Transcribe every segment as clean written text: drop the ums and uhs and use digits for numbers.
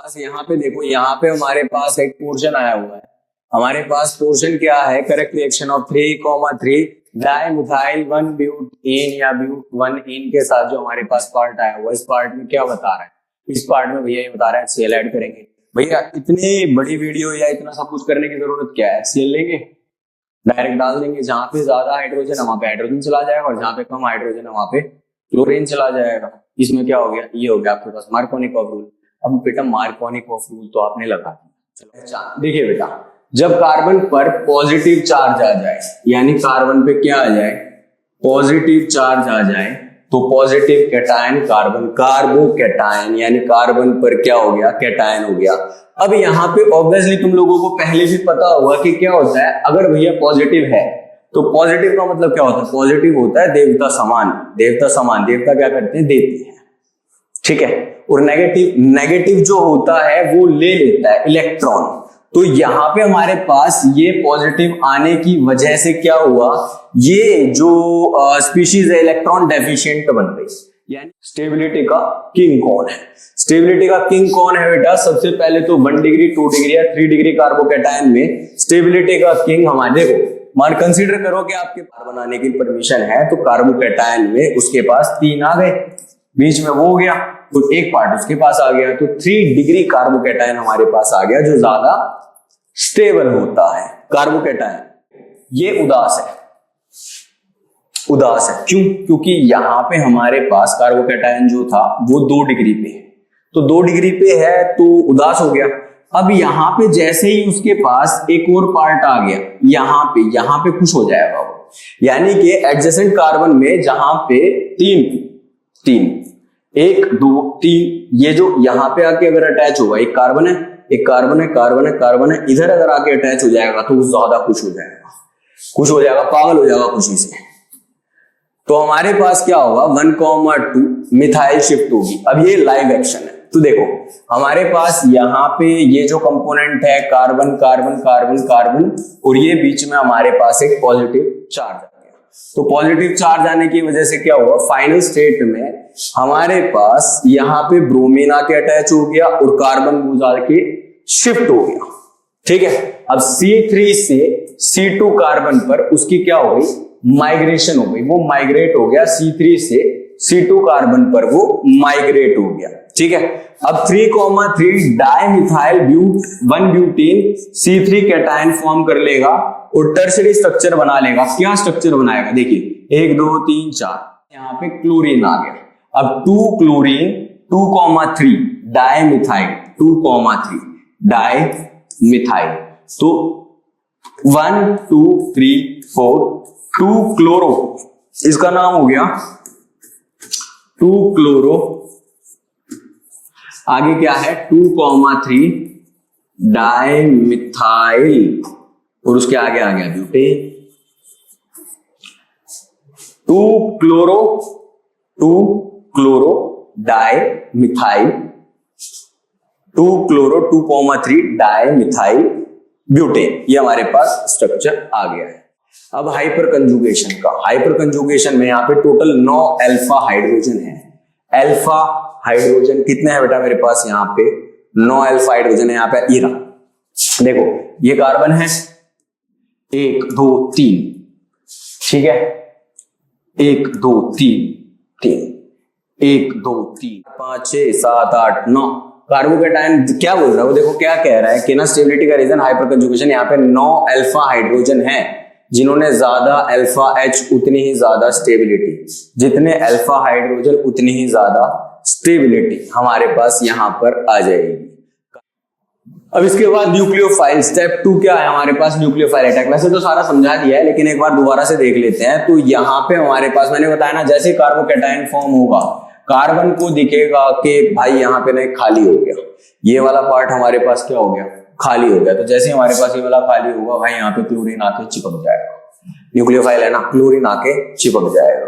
पास यहाँ पे देखो, यहाँ पे हमारे पास एक पोर्शन आया हुआ है। हमारे पास पोर्शन क्या है? Correct reaction of 3,3 dimethyl 1 butane या ब्यूट 1 इन के साथ जो हमारे पास पार्ट आया हुआ है, इस पार्ट में क्या बता रहा है? इस पार्ट में भैया ये बता रहा है HCl ऐड करेंगे। भैया इतनी बड़ी वीडियो या इतना सब कुछ करने की जरूरत क्या है? HCl लेंगे, डायरेक्ट डाल देंगे। जहां पे ज्यादा हाइड्रोजन है वहां पे हाइड्रोजन चला जाएगा और जहां पे कम हाइड्रोजन है वहां पे क्लोरीन चला जाएगा। इसमें क्या हो गया? ये हो गया आपके पास मार्कोनिकॉफ रूल। अब बेटा मार्कोनिकॉफ रूल तो आपने लगा दिया। चलो देखिए बेटा, जब कार्बन पर पॉजिटिव चार्ज आ जाए, यानी कार्बन पे क्या आ जाए? पॉजिटिव चार्ज आ जाए, तो पॉजिटिव कैटायन कार्बन, कार्बो कैटायन, यानी कार्बन पर क्या हो गया? कैटायन हो गया। अब यहाँ पे ऑब्वियसली तुम लोगों को पहले भी पता होगा कि क्या होता है अगर भैया पॉजिटिव है, तो पॉजिटिव का मतलब क्या होता है? पॉजिटिव होता है देवता समान। देवता समान, देवता क्या करते हैं? देते हैं, ठीक है। और नेगेटिव जो होता है वो ले लेता है इलेक्ट्रॉन। तो यहां पे हमारे पास ये पॉजिटिव आने की वजह से क्या हुआ? ये जो स्पीशीज है इलेक्ट्रॉन डेफिशिएंट बन गई। यानी स्टेबिलिटी का किंग कौन है? स्टेबिलिटी का किंग कौन है बेटा? सबसे पहले तो 1 डिग्री 2 डिग्री या 3 डिग्री कार्बोकैटायन में स्टेबिलिटी का किंग हमारे, देखो मान कंसीडर करो कि आपके पास बनाने की परमिशन है, तो कार्बोकैटायन में उसके पास 3 आ गए, बीच में वो हो गया, तो एक पार्ट उसके पास आ गया, तो 3 डिग्री कार्बोकैटायन हमारे पास आ गया जो ज्यादा स्टेबल होता है। कार्बोकैटायन ये उदास है, उदास है क्यों? क्योंकि यहां पे हमारे पास कार्बोकैटायन जो था वो 2 डिग्री पे है, तो 2 डिग्री पे है तो उदास हो गया। अब यहां पे जैसे ही उसके पास एक और पार्ट आ गया, यहां पे खुश हो जाएगा वो। यानी कि एडजेसेंट कार्बन में जहां पे 3 1 2 3, ये जो यहां पे आके अगर अटैच होगा, एक कार्बन है, एक कार्बन है, कार्बन है, कार्बन है, इधर अगर आके अटैच हो जाएगा तो वो ज्यादा खुश हो जाएगा, पागल हो जाएगा खुशी से। तो हमारे पास क्या होगा? 1,2 मिथाइल शिफ्ट होगी। अब ये लाइव एक्शन है, तो देखो हमारे पास यहाँ पे ये जो कंपोनेंट है कार्बन कार्बन कार्बन कार्बन, और ये बीच में हमारे पास एक पॉजिटिव चार्ज आ गया। तो पॉजिटिव चार्ज आने की वजह से क्या हुआ? फाइनल स्टेट में हमारे पास यहाँ पे ब्रोमीन आके अटैच हो गया और कार्बन गुजार के शिफ्ट हो गया, ठीक है। अब C3 से C2 कार्बन पर उसकी क्या हो गई? माइग्रेशन हो गई, वो माइग्रेट हो गया C3 से C2 कार्बन पर, वो माइग्रेट हो गया, ठीक है। अब 3,3 dimethyl 1 butane C3 cation form कर लेगा और टर्शरी स्ट्रक्चर बना लेगा। क्या स्ट्रक्चर बनाएगा? देखिए 1 2 3 4, यहां पे क्लोरीन आ गया। अब 2 क्लोरीन 2,3 डाइमिथाइल 2,3 डाइमिथाइल, तो 1 2 3 4 2 क्लोरो, इसका नाम हो गया 2 क्लोरो। आगे क्या है? 2,3 डाइमिथाइल और उसके आगे आ गया butane. 2 chloro dimethyl, 2 chloro 2,3 dimethyl butane, ये हमारे पास स्ट्रक्चर आ गया है। अब हाइपर कंजुगेशन का, हाइपर कंजुगेशन में यहाँ पे टोटल 9 अल्फा हाइड्रोजन है। अल्फा हाइड्रोजन कितने हैं बेटा मेरे पास? यहाँ पे 9 अल्फा हाइड्रोजन है। यहाँ पे ईरा, देखो ये कार्बन है 1 2 3, ठीक है, 1 2 3 1 2 3 5 6 7 8 9 कार्बोकैटायन क्या बोल रहा है वो? देखो क्या कह रहा है कि ना स्टेबिलिटी का रीजन हाइपर कंजुगेशन। यहाँ पे 9 अल्फा हाइड्रोजन है, जिन्होंने ज्यादा अल्फा H उतनी ही ज्यादा स्टेबिलिटी, जितने अल्फा हाइड्रोजन उतनी ही ज्यादा स्टेबिलिटी हमारे पास यहां पर आ जाएगी। अब इसके बाद न्यूक्लियोफाइल, स्टेप 2 क्या है हमारे पास? Nucleophile attack. वैसे तो सारा समझा दिया है, लेकिन एक बार दोबारा से देख लेते हैं। तो यहाँ पे हमारे पास मैंने बताया ना, जैसे कार्बोकैटायन फॉर्म होगा, कार्बन को दिखेगा कि भाई यहाँ पे ना खाली हो गया, ये वाला पार्ट हमारे पास क्या हो गया? खाली हो गया। तो जैसे हमारे पास ये वाला खाली होगा भाई, यहाँ पे क्लोरीन आके चिपक जाएगा। न्यूक्लियोफाइल है ना, क्लोरीन आके चिपक जाएगा।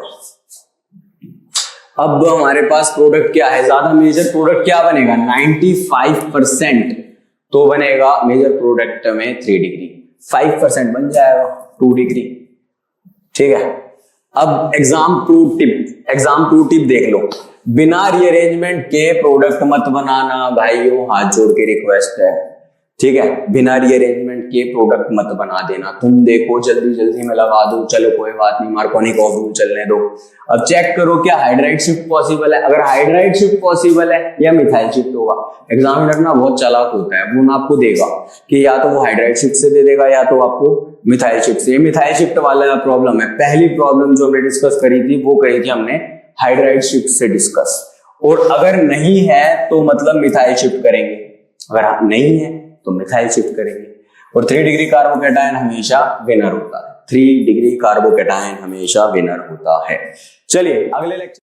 अब हमारे पास प्रोडक्ट क्या है? ज्यादा मेजर प्रोडक्ट क्या बनेगा? 95% तो बनेगा मेजर प्रोडक्ट में 3 डिग्री, 5% बन जाएगा 2 डिग्री, ठीक है। अब एग्जाम प्रूव टिप देख लो। बिना रीअरेंजमेंट के प्रोडक्ट मत बनाना भाइयों, हाथ जोड़ के रिक्वेस्ट है, ठीक है। बिना रीअरेंजमेंट के प्रोडक्ट मत बना देना। तुम देखो जल्दी जल्दी में लगा दो, चलो कोई बात नहीं, मार्कोनी का रूल चलने दो। अब चेक करो क्या हाइड्राइड शिफ्ट पॉसिबल है। अगर हाइड्राइड शिफ्ट पॉसिबल है या मिथाइल शिफ्ट होगा। एग्जामिनर ना बहुत चालाक होता है, वो ना आपको देगा कि या तो वो हाइड्राइड शिफ्ट से दे देगा या तो आपको मिथाइल शिफ्ट से। मिथाइल शिफ्ट वाला प्रॉब्लम है। पहली प्रॉब्लम जो हमने डिस्कस करी थी वो करी थी हमने हाइड्राइड शिफ्ट से डिस्कस, और अगर नहीं है तो मतलब मिथाइल शिफ्ट करेंगे, अगर नहीं है तो मिथाइल शिफ्ट करेंगे। और 3 डिग्री कार्बोकैटायन हमेशा विनर होता है। 3 डिग्री कार्बोकैटायन हमेशा विनर होता है। चलिए अगले लेक्चर